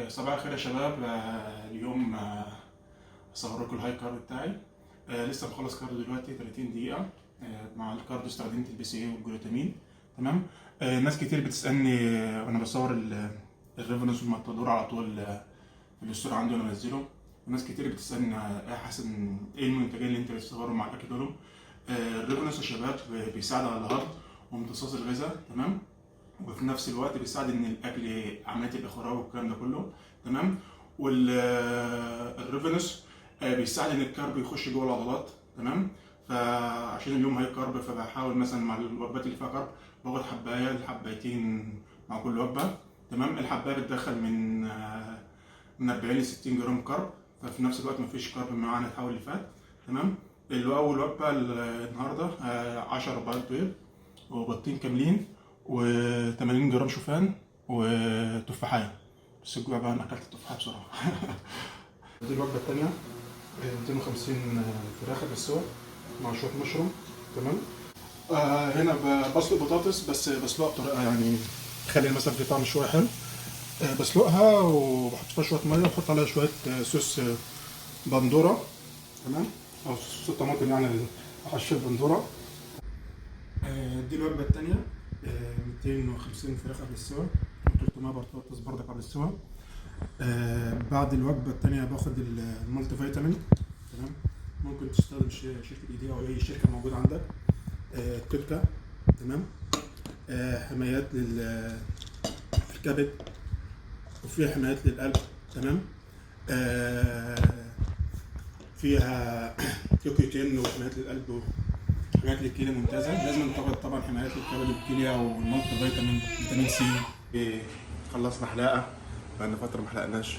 صباح الخير يا شباب. اليوم هصور لكم الهاي كارب بتاعي. لسه مخلص كارد دلوقتي 30 دقيقة. مع الكارد استخدمت البي سي اي والجلوتامين. تمام. ناس كتير بتسألني وانا بصور الريفرنس والماتادور على طول في الستور عندي وانا بنزله. وناس كتير بتسألني يا حسن ايه المنتجين اللي انت بتصورهم مع الاكل دول. الريفرنس يا شباب بيساعد على الهضم وامتصاص الغذاء. تمام. وفي نفس الوقت بيساعد ان الاكل عمليه الاخراج والكلام ده كله. تمام. والريفنس بيساعد ان الكارب يخش جوه العضلات. تمام. فعشان اليوم هاي كارب فبحاول مثلا مع الوجبات اللي فيها كارب باخد حبايه لحبايتين مع كل وجبه. تمام. الحبايه بتدخل من 40 ل 60 جرام كارب، ففي نفس الوقت مفيش كارب معانا تحول اللي فات. تمام. اللي اول وجبه النهارده 10 بيض بيض وبيضتين كاملين و80 جرام شوفان وتفاحية. بس الجوع بقى انا اكلت التفاحة بسرعة. دي الوجبة التانية 250 فراخ بالسوا مع شوية مشروم. تمام. هنا بسلق بطاطس، بس بسلقها بطريقة يعني تخلي مثلا في طعم شوية حلو. بسلقها وبحط فيها شوية مية وبحط عليها شوية صوص بندورة. تمام. او صوص الطماطم يعني حشية بندورة. دي الوجبة التانية 250 فراخ قبل السوا و300 بطاطس برضه قبل السوا. بعد الوجبة التانية باخد المالتي فيتامين. تمام. ممكن تستخدم شركة ايديا او اي شركة موجودة عندك. كتكة. تمام. حمايات للكبد وفيها حمايات للقلب. تمام. فيها كيوتين وحمايات للقلب حاجات للكلى ممتازه. لازم تاخد طبعا حمايات للكبد والكلى والمالتي فيتامين سي. خلصنا حلاقه بقالنا فتره ما حلقناش،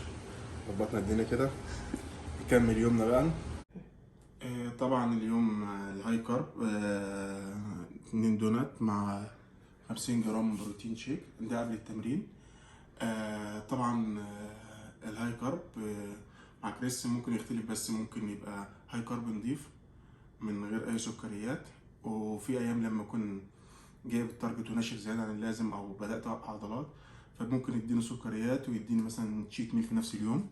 ظبطنا الدنيا كده نكمل يومنا بقى. طبعا اليوم الهاي كارب 2 دونات مع 50 جرام بروتين شيك ده قبل التمرين. طبعا الهاي كارب مع كريس ممكن يختلف، بس ممكن يبقى هاي كارب نضيف من غير اي سكريات. وفي ايام لما اكون جايب التارجت وناشف زياده عن اللازم او بدات اقطع عضلات فممكن يديني سكريات ويديني مثلا تشيت ميل في نفس اليوم.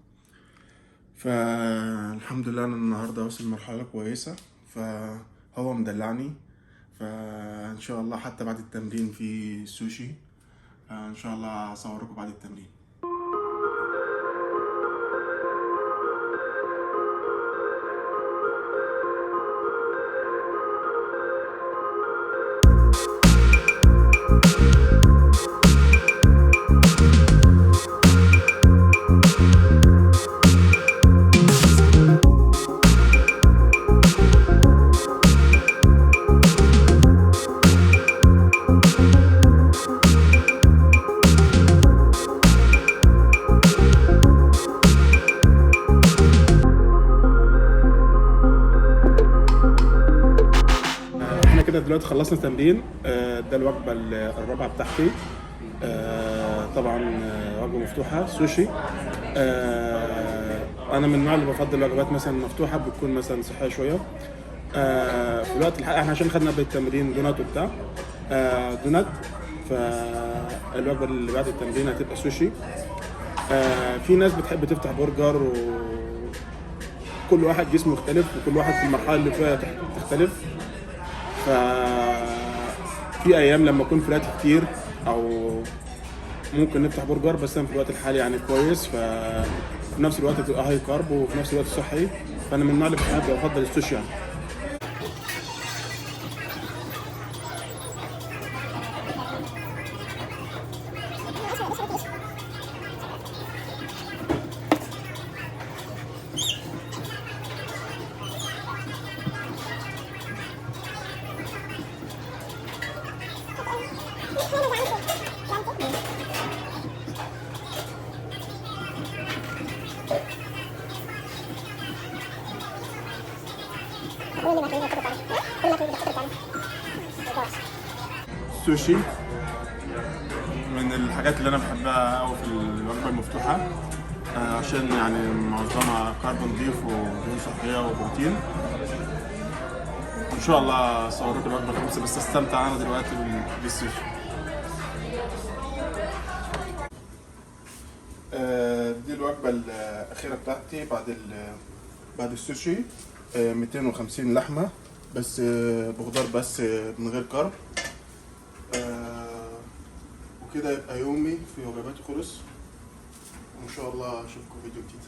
فالحمد لله انا النهارده واصل لمرحله كويسه، فهو مدلعني. فان شاء الله حتى بعد التمرين في سوشي، ان شاء الله هصوركم بعد التمرين. كده دلوقتي خلصنا تمرين. ده الوجبه الرابعه بتاعتي. طبعا وجبه مفتوحه سوشي. انا من النوع اللي بفضل الوجبات مثلا مفتوحه، بتكون مثلا صحيه شويه. في الوقت الحقيقي احنا عشان خدنا بالتمرين دونات وبتاع دونات، فالوجبه اللي بعد التمرين هتبقى سوشي. في ناس بتحب تفتح برجر، وكل واحد جسمه مختلف وكل واحد في المرحله اللي فيها تختلف. ففي ايام لما اكون فلات كتير او ممكن نفتح برجر، بس انا في الوقت الحالي يعني كويس، ففي نفس الوقت تبقى هاي كارب وفي نفس الوقت صحي. فانا من النوع اللي بحب افضل السوشي يعني. السوشي من الحاجات اللي انا بحبها قوي في الوجبه المفتوحه، عشان يعني معظمها كارب نضيف ودهون صحيه وبروتين. ان شاء الله اصور لكم الوجبه الخامسه، بس استمتع انا دلوقتي بالسوشي. دي الوجبه الاخيره بتاعتي بعد السوشي. 250 لحمه بس بخضار بس من غير كارب. وكده يبقى يومي في وجباتي خلص، وان شاء الله اشوفكم فيديو جديد.